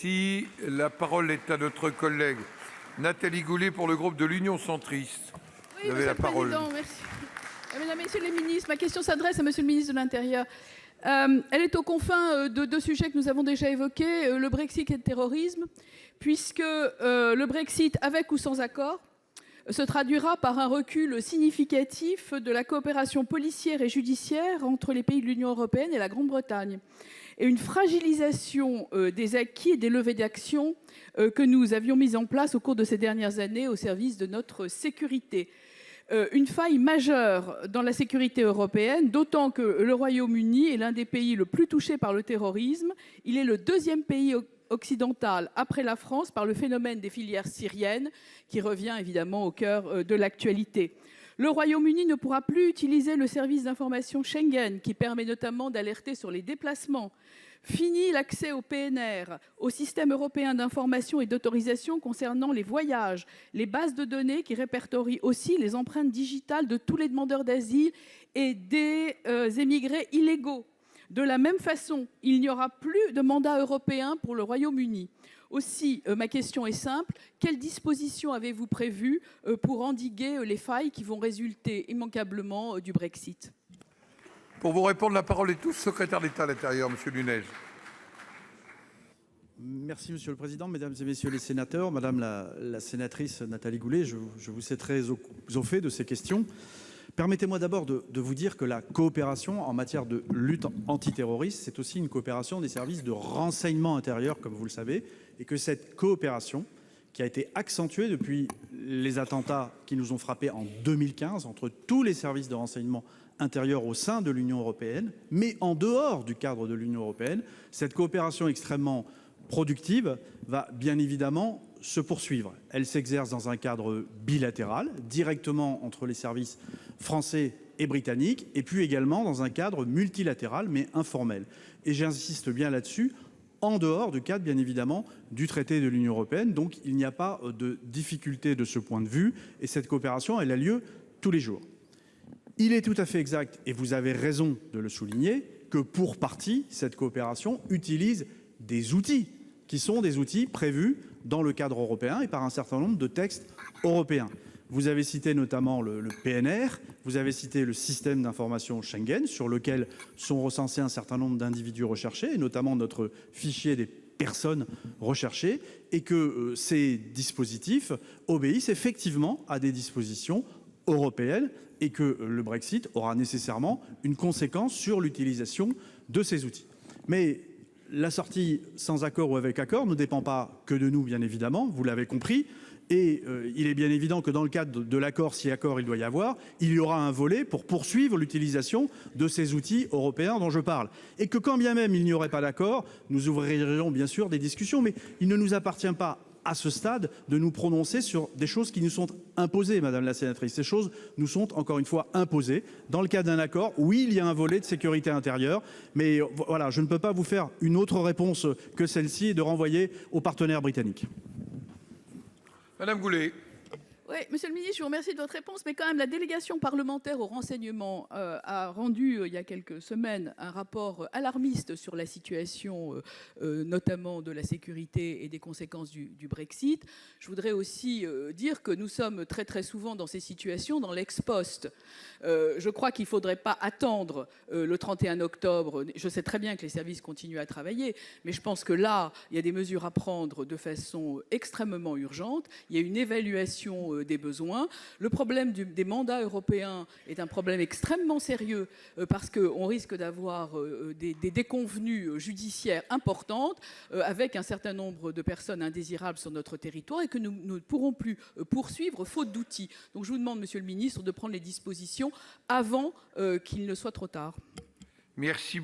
Si la parole est à notre collègue Nathalie Goulet pour le groupe de l'Union centriste. Oui, vous avez la parole. Merci. Mesdames, Messieurs les ministres, ma question s'adresse à Monsieur le ministre de l'Intérieur. Elle est aux confins de deux sujets que nous avons déjà évoqués, le Brexit et le terrorisme, puisque le Brexit, avec ou sans accord, se traduira par un recul significatif de la coopération policière et judiciaire entre les pays de l'Union européenne et la Grande-Bretagne, et une fragilisation des acquis et des levées d'action que nous avions mises en place au cours de ces dernières années au service de notre sécurité. Une faille majeure dans la sécurité européenne, d'autant que le Royaume-Uni est l'un des pays le plus touchés par le terrorisme. Il est le deuxième pays occidental, après la France, par le phénomène des filières syriennes, qui revient évidemment au cœur de l'actualité. Le Royaume-Uni ne pourra plus utiliser le service d'information Schengen, qui permet notamment d'alerter sur les déplacements. Fini l'accès au PNR, au système européen d'information et d'autorisation concernant les voyages, les bases de données qui répertorient aussi les empreintes digitales de tous les demandeurs d'asile et des émigrés illégaux. De la même façon, il n'y aura plus de mandat européen pour le Royaume-Uni. Aussi, ma question est simple. Quelles dispositions avez-vous prévues pour endiguer les failles qui vont résulter immanquablement du Brexit ? Pour vous répondre, la parole est au secrétaire d'État à l'Intérieur, Monsieur Lunez. Merci Monsieur le Président, Mesdames et Messieurs les sénateurs, Madame la sénatrice Nathalie Goulet, je vous sais très au fait de ces questions. Permettez-moi d'abord de vous dire que la coopération en matière de lutte antiterroriste, c'est aussi une coopération des services de renseignement intérieur, comme vous le savez, et que cette coopération, qui a été accentuée depuis les attentats qui nous ont frappés en 2015 entre tous les services de renseignement intérieur au sein de l'Union européenne, mais en dehors du cadre de l'Union européenne, cette coopération extrêmement productive va bien évidemment se poursuivre. Elle s'exerce dans un cadre bilatéral, directement entre les services français et britanniques, et puis également dans un cadre multilatéral, mais informel. Et j'insiste bien là-dessus, en dehors du cadre, bien évidemment, du traité de l'Union européenne. Donc il n'y a pas de difficulté de ce point de vue, et cette coopération, elle a lieu tous les jours. Il est tout à fait exact, et vous avez raison de le souligner, que pour partie, cette coopération utilise des outils qui sont des outils prévus dans le cadre européen et par un certain nombre de textes européens. Vous avez cité notamment le PNR, vous avez cité le système d'information Schengen, sur lequel sont recensés un certain nombre d'individus recherchés, et notamment notre fichier des personnes recherchées, et que ces dispositifs obéissent effectivement à des dispositions européennes, et que le Brexit aura nécessairement une conséquence sur l'utilisation de ces outils. Mais la sortie sans accord ou avec accord ne dépend pas que de nous, bien évidemment, vous l'avez compris. Et il est bien évident que dans le cadre de l'accord, si accord il doit y avoir, il y aura un volet pour poursuivre l'utilisation de ces outils européens dont je parle. Et que quand bien même il n'y aurait pas d'accord, nous ouvririons bien sûr des discussions, mais il ne nous appartient pas à ce stade de nous prononcer sur des choses qui nous sont imposées, Madame la sénatrice. Ces choses nous sont encore une fois imposées. Dans le cadre d'un accord, oui, il y a un volet de sécurité intérieure, mais voilà, je ne peux pas vous faire une autre réponse que celle-ci et de renvoyer aux partenaires britanniques. Madame Goulet. Oui, Monsieur le ministre, je vous remercie de votre réponse, mais quand même, la délégation parlementaire au renseignement a rendu il y a quelques semaines un rapport alarmiste sur la situation, notamment de la sécurité et des conséquences du Brexit. Je voudrais aussi dire que nous sommes très très souvent dans ces situations, dans l'ex-post. Je crois qu'il ne faudrait pas attendre le 31 octobre. Je sais très bien que les services continuent à travailler, mais je pense que là, il y a des mesures à prendre de façon extrêmement urgente. Il y a une évaluation des besoins. Le problème des mandats européens est un problème extrêmement sérieux parce qu'on risque d'avoir des déconvenues judiciaires importantes avec un certain nombre de personnes indésirables sur notre territoire et que nous ne pourrons plus poursuivre faute d'outils. Donc je vous demande, Monsieur le ministre, de prendre les dispositions avant qu'il ne soit trop tard. Merci.